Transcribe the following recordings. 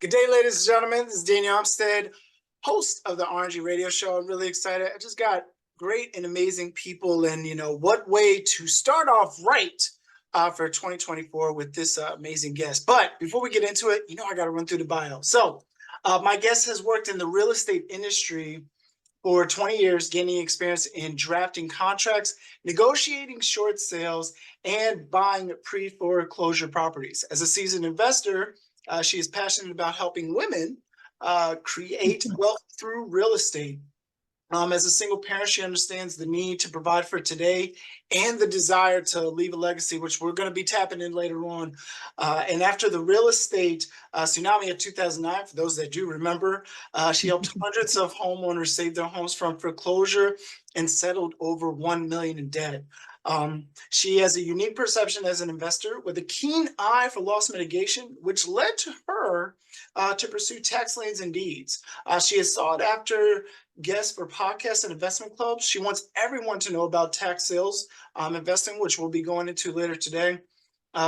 Good day, ladies and gentlemen. This is Daniel Umstead, host of the RNG radio show. I'm really excited. I just got great and amazing people, and what way to start off right for 2024 with this amazing guest. But before we get into it, I got to run through the bio. So my guest has worked in the real estate industry for 20 years, gaining experience in drafting contracts, negotiating short sales, and buying pre-foreclosure properties. As a seasoned investor, she is passionate about helping women create wealth through real estate. As a single parent, she understands the need to provide for today and the desire to leave a legacy, which we're going to be tapping in later on. And after the real estate tsunami of 2009, for those that do remember, she helped hundreds of homeowners save their homes from foreclosure and settled over $1 million in debt. She has a unique perception as an investor with a keen eye for loss mitigation, which led to her to pursue tax liens and deeds. She is sought after guest for podcasts and investment clubs. She wants everyone to know about tax sales investing, which we'll be going into later today,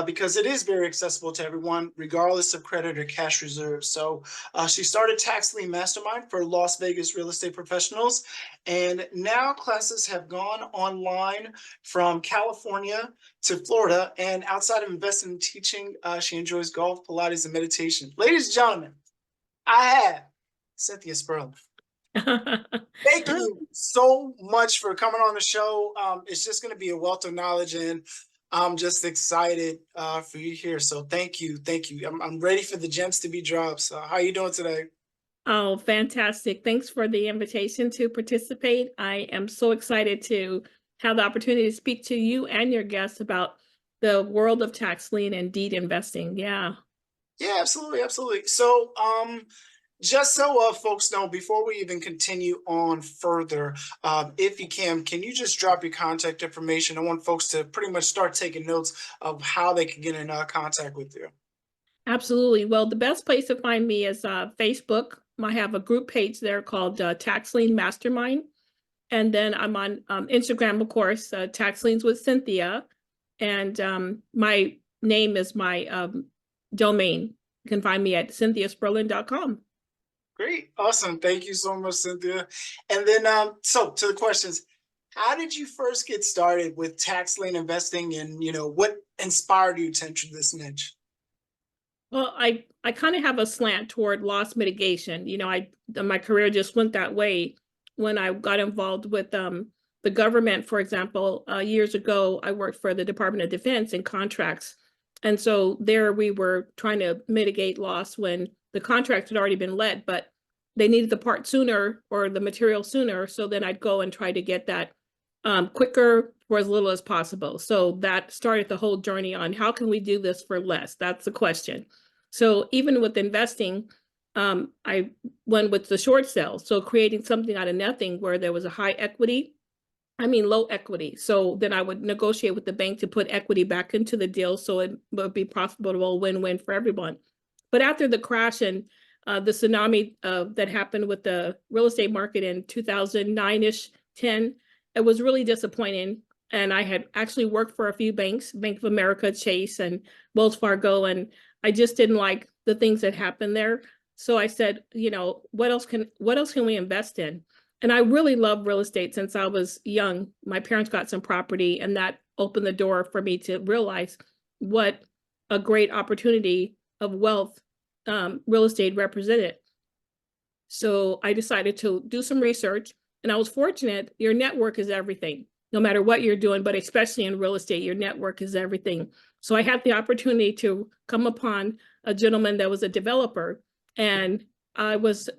because it is very accessible to everyone, regardless of credit or cash reserves. So she started Tax Lien Mastermind for Las Vegas real estate professionals, and now classes have gone online from California to Florida. And outside of investing and teaching, she enjoys golf, Pilates, and meditation. Ladies and gentlemen, I have Cynthia Spirlin. Thank you so much for coming on the show. It's just going to be a wealth of knowledge, and I'm just excited for you here. So thank you. I'm ready for the gems to be dropped. So how are you doing today? Oh, fantastic. Thanks for the invitation to participate. I am so excited to have the opportunity to speak to you and your guests about the world of tax lien and deed investing. Yeah, absolutely. So just so folks know, before we even continue on further, if you can you just drop your contact information? I want folks to pretty much start taking notes of how they can get in contact with you. absolutely. Well, the best place to find me is Facebook. I have a group page there called Tax Lien Mastermind. And then I'm on Instagram, of course, Tax Liens with Cynthia. And my name is my domain. You can find me at cynthiaspirlin.com. Great. Awesome. Thank you so much, Cynthia. And then, so to the questions, how did you first get started with tax lien investing, and, what inspired you to enter this niche? Well, I kind of have a slant toward loss mitigation. My career just went that way when I got involved with the government. For example, years ago, I worked for the Department of Defense in contracts. And so there we were trying to mitigate loss when the contract had already been let, but they needed the part sooner or the material sooner. So then I'd go and try to get that quicker for as little as possible. So that started the whole journey on how can we do this for less? That's the question. So even with investing, I went with the short sale. So creating something out of nothing where there was a low equity. So then I would negotiate with the bank to put equity back into the deal so it would be profitable, win-win for everyone. But after the crash and the tsunami that happened with the real estate market in 2009-ish, 10, it was really disappointing. And I had actually worked for a few banks, Bank of America, Chase, and Wells Fargo, and I just didn't like the things that happened there. So I said, what else can we invest in? And I really love real estate since I was young. My parents got some property, and that opened the door for me to realize what a great opportunity of wealth real estate represented. So I decided to do some research, and I was fortunate. Your network is everything, no matter what you're doing, but especially in real estate, your network is everything. So I had the opportunity to come upon a gentleman that was a developer, and I was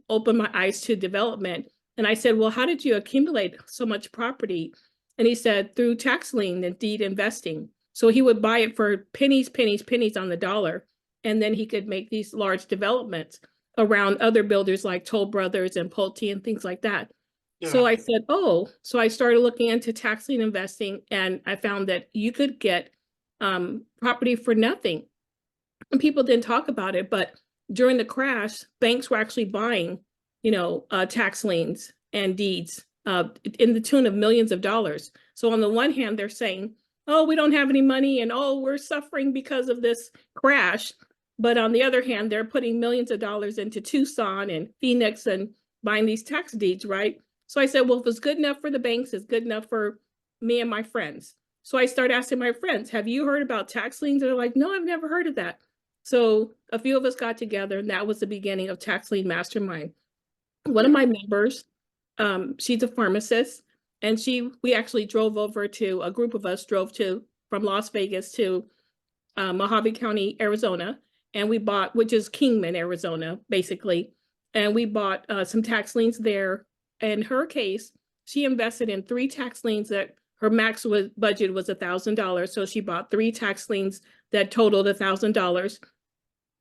opened my eyes to development. And I said, well, how did you accumulate so much property? And he said, through tax lien and deed investing. So he would buy it for pennies on the dollar. And then he could make these large developments around other builders like Toll Brothers and Pulte and things like that. Yeah. So I said, so I started looking into tax lien investing, and I found that you could get property for nothing. And people didn't talk about it, but during the crash, banks were actually buying, tax liens and deeds in the tune of millions of dollars. So on the one hand, they're saying, oh, we don't have any money, and oh, we're suffering because of this crash. But on the other hand, they're putting millions of dollars into Tucson and Phoenix and buying these tax deeds, right? So I said, well, if it's good enough for the banks, it's good enough for me and my friends. So I started asking my friends, have you heard about tax liens? They're like, no, I've never heard of that. So a few of us got together, and that was the beginning of Tax Lien Mastermind. One of my members, she's a pharmacist, and we actually drove over to, a group of us drove from Las Vegas to Mojave County, Arizona, and we bought, which is Kingman, Arizona, basically. And we bought some tax liens there. In her case, she invested in 3 tax liens that her budget was $1,000. So she bought 3 tax liens that totaled $1,000.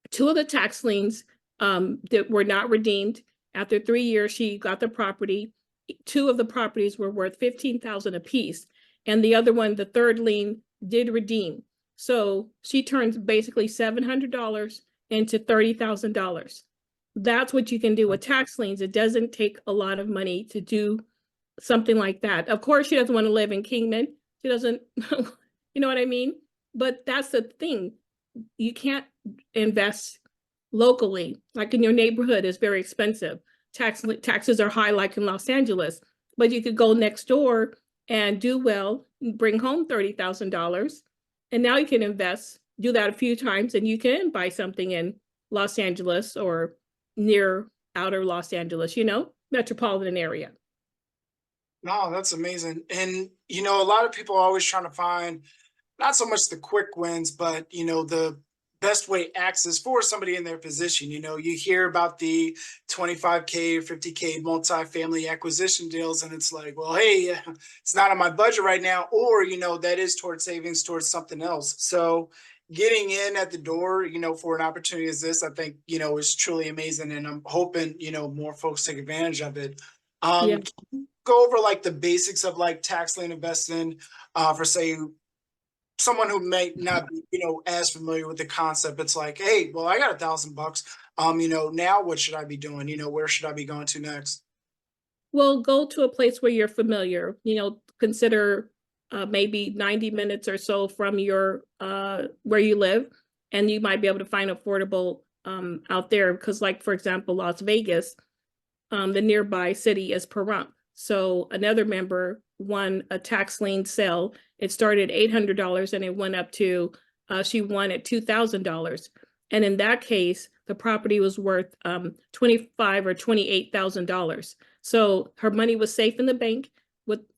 2 of the tax liens that were not redeemed. After 3 years, she got the property. 2 of the properties were worth $15,000 apiece. And the other one, the 3rd lien, did redeem. So she turns basically $700 into $30,000. That's what you can do with tax liens. It doesn't take a lot of money to do something like that. Of course, she doesn't want to live in Kingman. She doesn't, you know what I mean? But that's the thing. You can't invest locally, like in your neighborhood is very expensive. Taxes are high, like in Los Angeles, but you could go next door and do well, bring home $30,000. And now you can do that a few times, and you can buy something in Los Angeles or near outer Los Angeles, metropolitan area. No, that's amazing. And, a lot of people are always trying to find not so much the quick wins, but, the best way access for somebody in their position. You hear about the 25K, 50K multifamily acquisition deals, and it's like, well, hey, it's not on my budget right now, or, that is towards savings, towards something else. So getting in at the door, for an opportunity as this, I think, is truly amazing. And I'm hoping, more folks take advantage of it. Yeah. Go over like the basics of like tax lien investing for say someone who may not be, as familiar with the concept. It's like, hey, well, I got $1,000. Now what should I be doing? Where should I be going to next? Well, go to a place where you're familiar, consider maybe 90 minutes or so from your where you live, and you might be able to find affordable out there. Because like, for example, Las Vegas, the nearby city is Pahrump. So another member won a tax lien sale. It started $800 and it went up to, she won at $2,000. And in that case, the property was worth $25,000 or $28,000. So her money was safe in the bank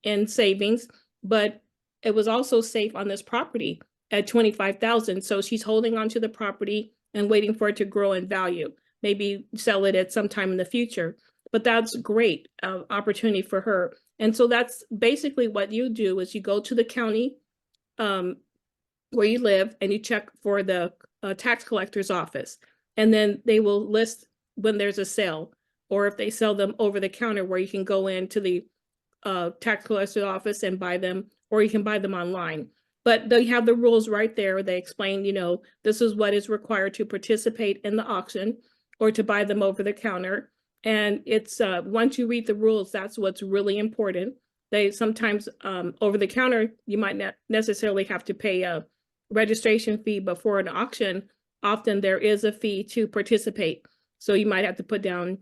in savings, but it was also safe on this property at $25,000. So she's holding on to the property and waiting for it to grow in value. Maybe sell it at some time in the future. But that's great opportunity for her. And so that's basically what you do is you go to the county where you live and you check for the tax collector's office. And then they will list when there's a sale, or if they sell them over the counter, where you can go into the tax collector's office and buy them, or you can buy them online. But they have the rules right there. They explain, this is what is required to participate in the auction or to buy them over the counter. And it's once you read the rules, that's what's really important. They sometimes over the counter, you might not necessarily have to pay a registration fee, but for an auction, often there is a fee to participate. So you might have to put down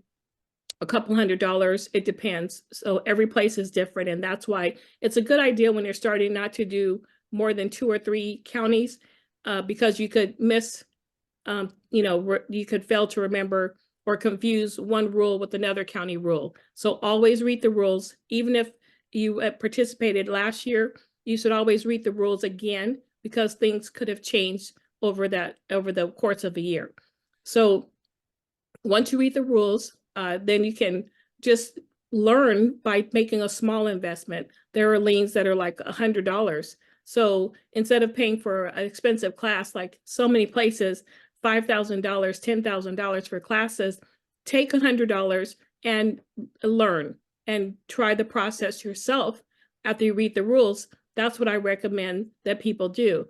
a couple $100. It depends. So every place is different. And that's why it's a good idea when you're starting not to do more than 2 or 3 counties because you could miss, you could fail to remember or confuse one rule with another county rule. So always read the rules. Even if you participated last year, you should always read the rules again because things could have changed over the course of a year. So once you read the rules, then you can just learn by making a small investment. There are liens that are like $100. So instead of paying for an expensive class, like so many places, $5,000, $10,000 for classes, take $100 and learn and try the process yourself after you read the rules. That's what I recommend that people do.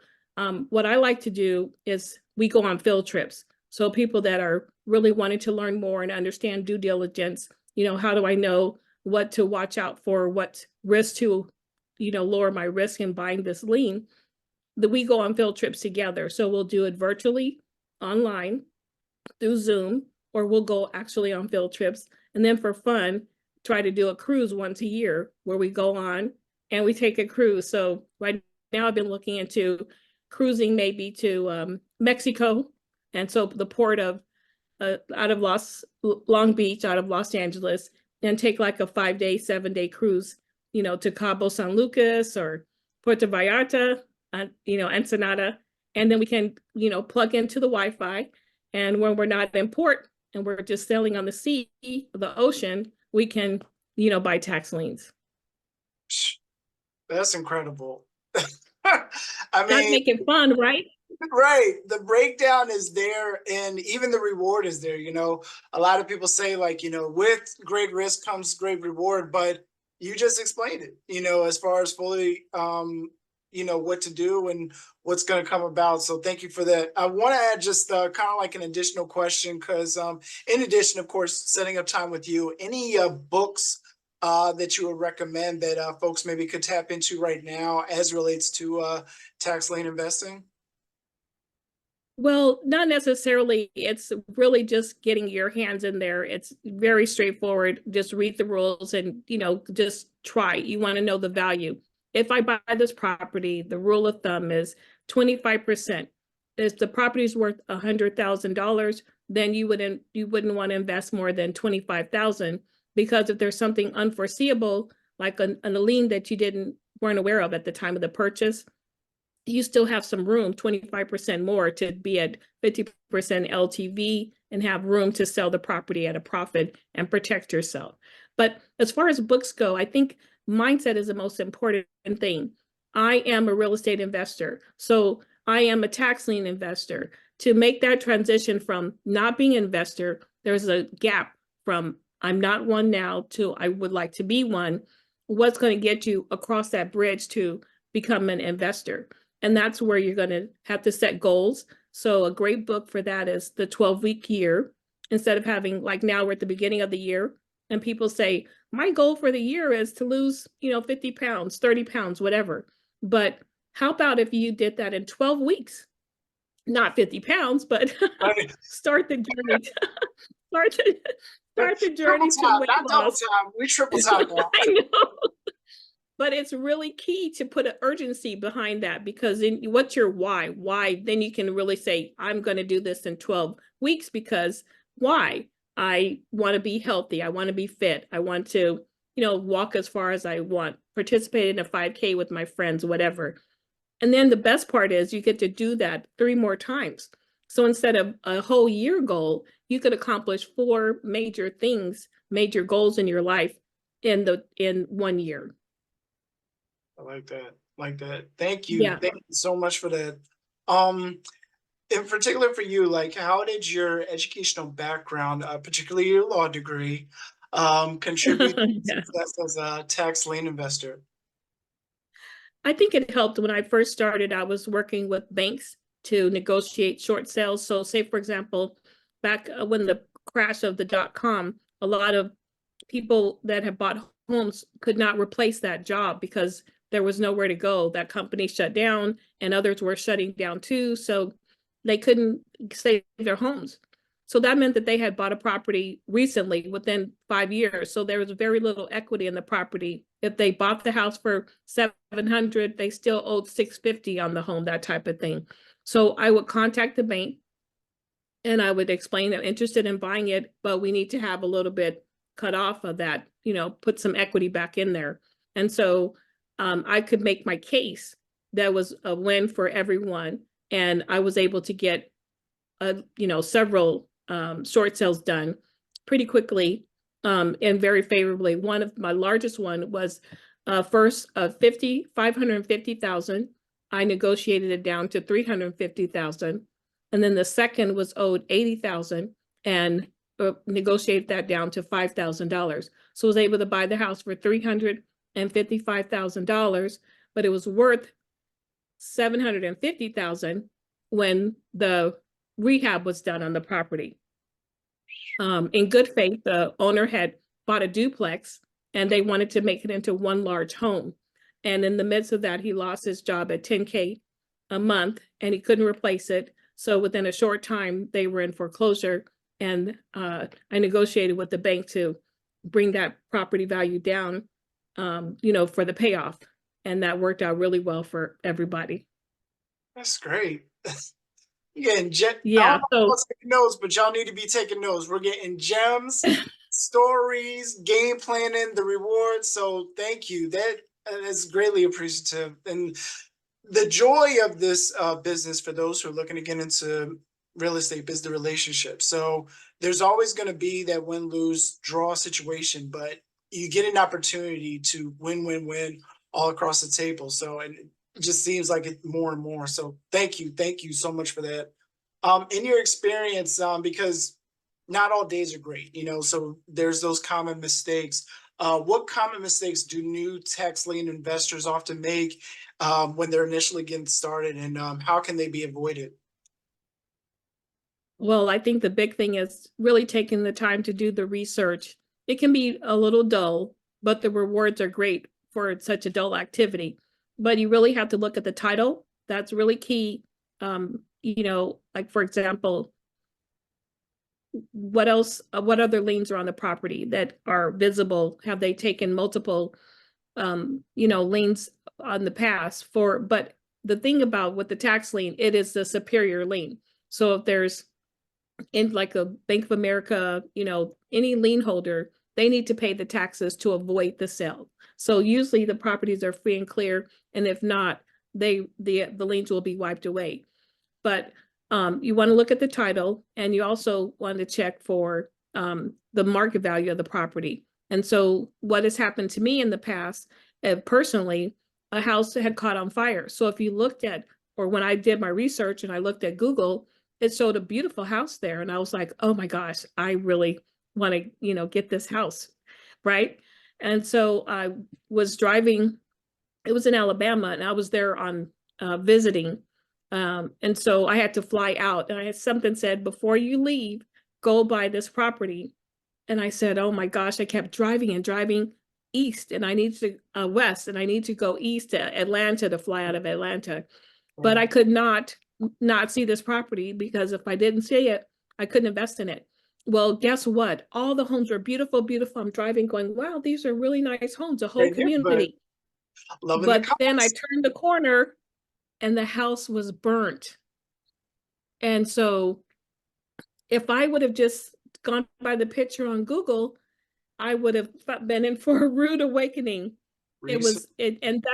What I like to do is we go on field trips. So people that are really wanting to learn more and understand due diligence, how do I know what to watch out for, what risk to, lower my risk in buying this lien, that we go on field trips together. So we'll do it virtually online through Zoom, or we'll go actually on field trips. And then for fun, try to do a cruise once a year where we go on and we take a cruise. So right now I've been looking into cruising maybe to Mexico. And so the port of out of Long Beach, out of Los Angeles, and take like a 5-day, 7-day cruise, to Cabo San Lucas or Puerto Vallarta, Ensenada. And then we can, plug into the Wi-Fi. And when we're not in port and we're just sailing on the sea, the ocean, we can, buy tax liens. That's incredible. Does make it fun, right? Right. The breakdown is there and even the reward is there. A lot of people say like, with great risk comes great reward, but you just explained it, as far as fully, what to do and what's going to come about. So thank you for that. I want to add just kind of like an additional question because in addition, of course, setting up time with you, any books that you would recommend that folks maybe could tap into right now as relates to tax lien investing? Well, not necessarily. It's really just getting your hands in there. It's very straightforward. Just read the rules and, just try. You want to know the value. If I buy this property, the rule of thumb is 25%. If the property is worth $100,000, then you wouldn't want to invest more than 25,000, because if there's something unforeseeable, like a lien that you weren't aware of at the time of the purchase, you still have some room, 25% more, to be at 50% LTV and have room to sell the property at a profit and protect yourself. But as far as books go, I think mindset is the most important thing. I am a real estate investor, so I am a tax lien investor. To make that transition from not being an investor, there's a gap from I'm not one now to I would like to be one. What's going to get you across that bridge to become an investor? And that's where you're going to have to set goals. So a great book for that is The 12-Week Year. Instead of having, like now we're at the beginning of the year and people say, my goal for the year is to lose, 50 pounds, 30 pounds, whatever. But how about if you did that in 12 weeks? Not 50 pounds, but start the journey. Start the journey to weight not double loss. time. We triple time now. I know. But it's really key to put an urgency behind that, because what's your why? Why? Then you can really say, I'm going to do this in 12 weeks because why? I want to be healthy. I want to be fit. I want to, walk as far as I want, participate in a 5K with my friends, whatever. And then the best part is you get to do that 3 more times. So instead of a whole year goal, you could accomplish 4 major things, major goals in your life in 1 year. I like that. Thank you. Yeah. Thank you so much for that. In particular for you, like how did your educational background, particularly your law degree, contribute to success as a tax lien investor? I think it helped. When I first started, I was working with banks to negotiate short sales. So say, for example, back when the crash of the .com, a lot of people that had bought homes could not replace that job because there was nowhere to go. That company shut down and others were shutting down too. So they couldn't save their homes. So that meant that they had bought a property recently within 5 years. So there was very little equity in the property. If they bought the house for $700, they still owed $650 on the home, that type of thing. So I would contact the bank and I would explain I'm interested in buying it, but we need to have a little bit cut off of that, put some equity back in there. And so I could make my case that was a win for everyone. And I was able to get, several short sales done pretty quickly and very favorably. One of my largest one was first $550,000. I negotiated it down to $350,000. And then the second was owed $80,000 and negotiated that down to $5,000. So I was able to buy the house for $355,000, but it was worth $750,000 when the rehab was done on the property. In good faith, the owner had bought a duplex and they wanted to make it into one large home. And in the midst of that, he lost his job at $10K a month and he couldn't replace it. So within a short time, they were in foreclosure, and I negotiated with the bank to bring that property value down, for the payoff. And that worked out really well for everybody. That's great. You're getting I Yeah. don't know So what's taking notes, but y'all need to be taking notes. We're getting gems, stories, game planning, the rewards. So thank you. That is greatly appreciative. And the joy of this business for those who are looking to get into real estate is the relationship. So there's always going to be that win-lose draw situation, but you get an opportunity to win all across the table. So, and it just seems like it more and more. So thank you so much for that. In your experience, because not all days are great, so there's those common mistakes. What common mistakes do new tax lien investors often make when they're initially getting started, and how can they be avoided? well, I think the big thing is really taking the time to do the research. It can be a little dull, but the rewards are great for such a dull activity. But you really have to look at the title. That's really key. Like for example, what else, what other liens are on the property that are visible? Have they taken multiple, liens on the past but the thing about with the tax lien, it is the superior lien. So if there's in like a Bank of America, any lien holder, they need to pay the taxes to avoid the sale. So usually the properties are free and clear, and if not, the liens will be wiped away. But you want to look at the title, and you also want to check for the market value of the property. And so what has happened to me in the past, personally, a house had caught on fire. So if you looked at, or when I did my research and I looked at Google, it showed a beautiful house there. And I was like, oh my gosh, I really want to, get this house, right? And so I was driving, it was in Alabama, and I was there on visiting. And so I had to fly out, and I had something said, before you leave, go buy this property. And I said, oh my gosh, I kept driving and driving east, and I need to west, and I need to go east to Atlanta to fly out of Atlanta. But I could not see this property, because if I didn't see it, I couldn't invest in it. Well, guess what? All the homes are beautiful, beautiful. I'm driving going, wow, these are really nice homes, a whole Great news, but community. loving the But then I comments. turned the corner and the house was burnt. And so if I would have just gone by the picture on Google, I would have been in for a rude awakening. And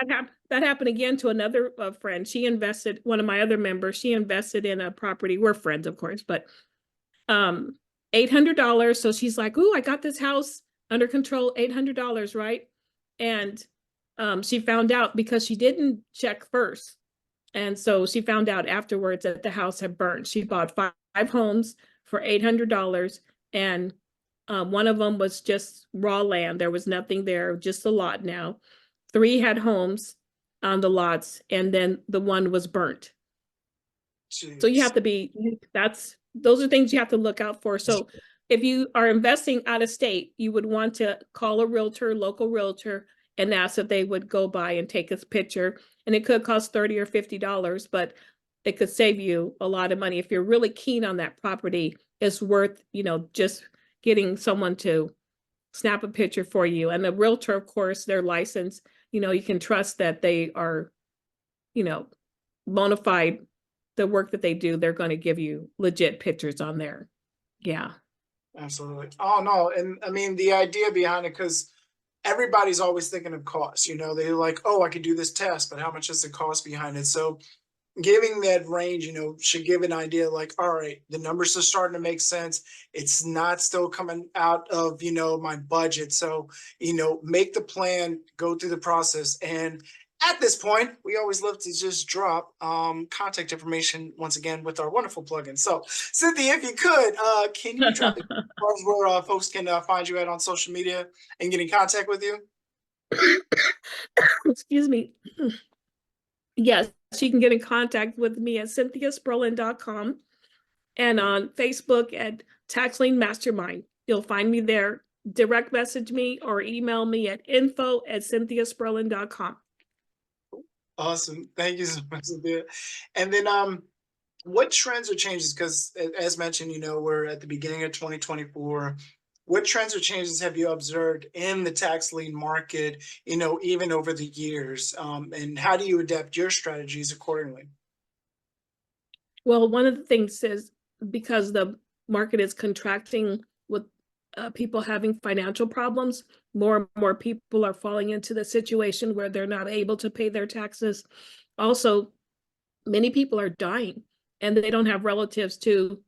that happened again to another friend. She invested, one of my other members, she invested in a property. We're friends, of course, but $800. So she's like, ooh, I got this house under control, $800, right? And she found out because she didn't check first. And so she found out afterwards that the house had burned. She bought five homes for $800, and one of them was just raw land. There was nothing there, just a lot now. 3 had homes on the lots, and then the one was burnt. So you Jeez. have to those are things you have to look out for. So if you are investing out of state, you would want to call a realtor, local realtor, and ask if they would go by and take a picture. And it could cost $30 or $50, but it could save you a lot of money. If you're really keen on that property, it's worth, just getting someone to snap a picture for you. And the realtor, of course, their license, you can trust that they are, bona fide, the work that they do, they're going to give you legit pictures on there. Yeah. Absolutely. Oh no, and I mean the idea behind it, because everybody's always thinking of cost. They're like, oh, I could do this test, but how much is the cost behind it? So giving that range, should give an idea like, all right, the numbers are starting to make sense. It's not still coming out of, my budget. So, make the plan, go through the process. And at this point, we always love to just drop contact information once again with our wonderful plugin. So, Cynthia, if you could, can you drop the where folks can find you at on social media and get in contact with you? Excuse me. Yes, you can get in contact with me at cynthiaspirlin.com and on Facebook at Tax Lien Mastermind. You'll find me there. Direct message me or email me at info@cynthiaspirlin.com. Awesome. Thank you so much, Cynthia. And then what trends or changes, because as mentioned, we're at the beginning of 2024. What trends or changes have you observed in the tax lien market, even over the years? And how do you adapt your strategies accordingly? Well, one of the things is because the market is contracting with people having financial problems, more and more people are falling into the situation where they're not able to pay their taxes. Also, many people are dying and they don't have relatives to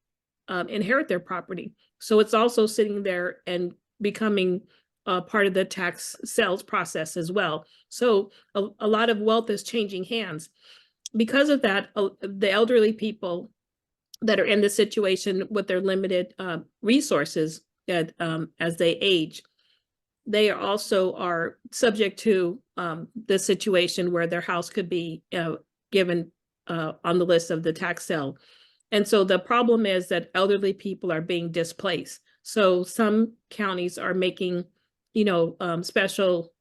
inherit their property. So it's also sitting there and becoming part of the tax sales process as well. So a lot of wealth is changing hands. Because of that, the elderly people that are in this situation with their limited resources as they age, they also are subject to the situation where their house could be given on the list of the tax sale. And so the problem is that elderly people are being displaced. So some counties are making, special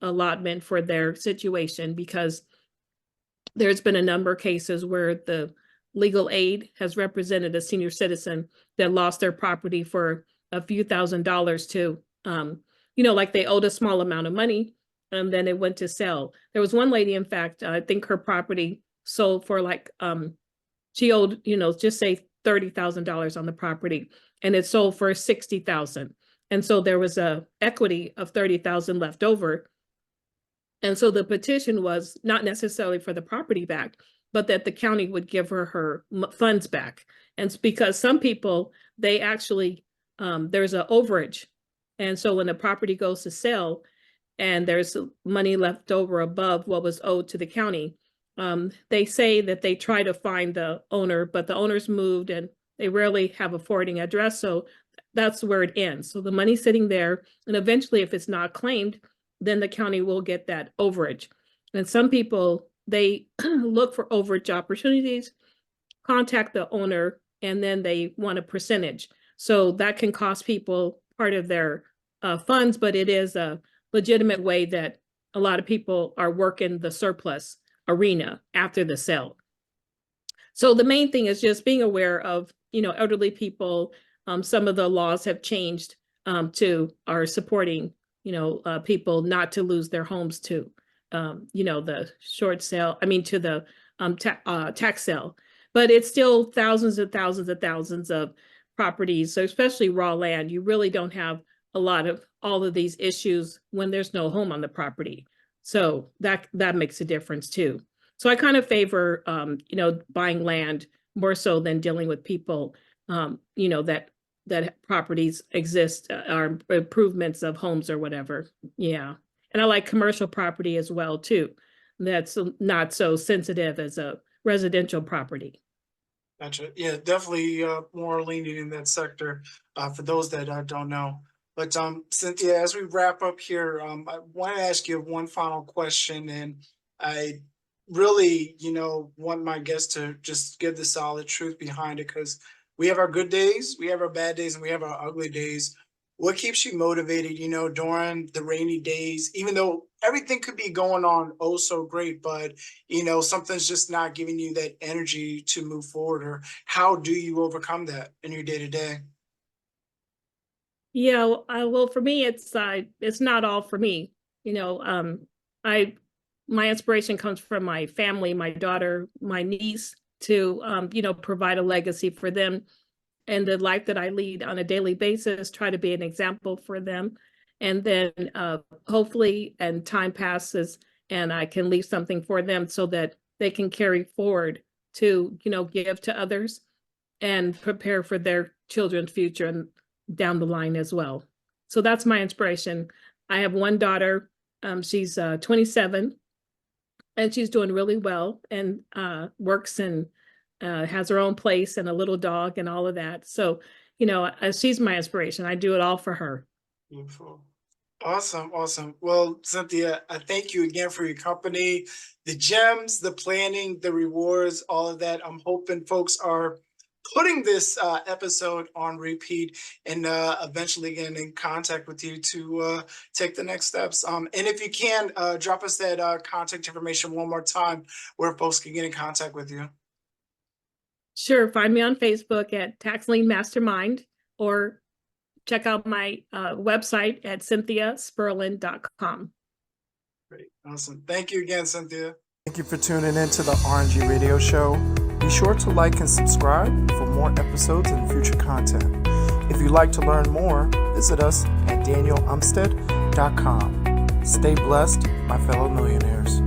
allotment for their situation because there's been a number of cases where the legal aid has represented a senior citizen that lost their property for a few $1,000s to, like they owed a small amount of money and then it went to sell. There was one lady, in fact, I think her property sold for like, she owed, just say $30,000 on the property and it sold for 60,000. And so there was a equity of 30,000 left over. And so the petition was not necessarily for the property back, but that the county would give her funds back. And it's because some people, they actually, there's an overage. And so when the property goes to sell and there's money left over above what was owed to the county, they say that they try to find the owner, but the owner's moved and they rarely have a forwarding address. So that's where it ends. So the money's sitting there. And eventually, if it's not claimed, then the county will get that overage. And some people, they look for overage opportunities, contact the owner, and then they want a percentage. So that can cost people part of their funds, but it is a legitimate way that a lot of people are working the surplus arena after the sale. So the main thing is just being aware of, elderly people. Some of the laws have changed are supporting, people not to lose their homes to, the short sale, to the tax sale. But it's still thousands and thousands and thousands of properties. So especially raw land, you really don't have a lot of all of these issues when there's no home on the property. So that makes a difference too. So I kind of favor, buying land more so than dealing with people, that properties exist are improvements of homes or whatever. Yeah. And I like commercial property as well too. That's not so sensitive as a residential property. Gotcha. Yeah, definitely more leaning in that sector for those that don't know. But Cynthia, as we wrap up here, I want to ask you one final question, and I really, want my guests to just give the solid truth behind it because we have our good days, we have our bad days, and we have our ugly days. What keeps you motivated, during the rainy days, even though everything could be going on oh so great, but something's just not giving you that energy to move forward? Or how do you overcome that in your day to day? Yeah, well, for me, it's not all for me. I my inspiration comes from my family, my daughter, my niece, to provide a legacy for them and the life that I lead on a daily basis, try to be an example for them. And then hopefully, and time passes and I can leave something for them so that they can carry forward to, give to others and prepare for their children's future and down the line as well. So that's my inspiration. I have one daughter. She's 27 and she's doing really well and works and has her own place and a little dog and all of that. So, she's my inspiration. I do it all for her. Beautiful. Awesome, awesome. Well, Cynthia, I thank you again for your company, the gems, the planning, the rewards, all of that. I'm hoping folks are putting this episode on repeat and eventually getting in contact with you to take the next steps. And if you can, drop us that contact information one more time where folks can get in contact with you. Sure. Find me on Facebook at Tax Lien Mastermind, or check out my website at cynthiaspirlin.com. Great. Awesome. Thank you again, Cynthia. Thank you for tuning in to the RNG Radio Show. Be sure to like and subscribe for more episodes and future content. If you'd like to learn more, visit us at danielumstead.com. Stay blessed, my fellow millionaires.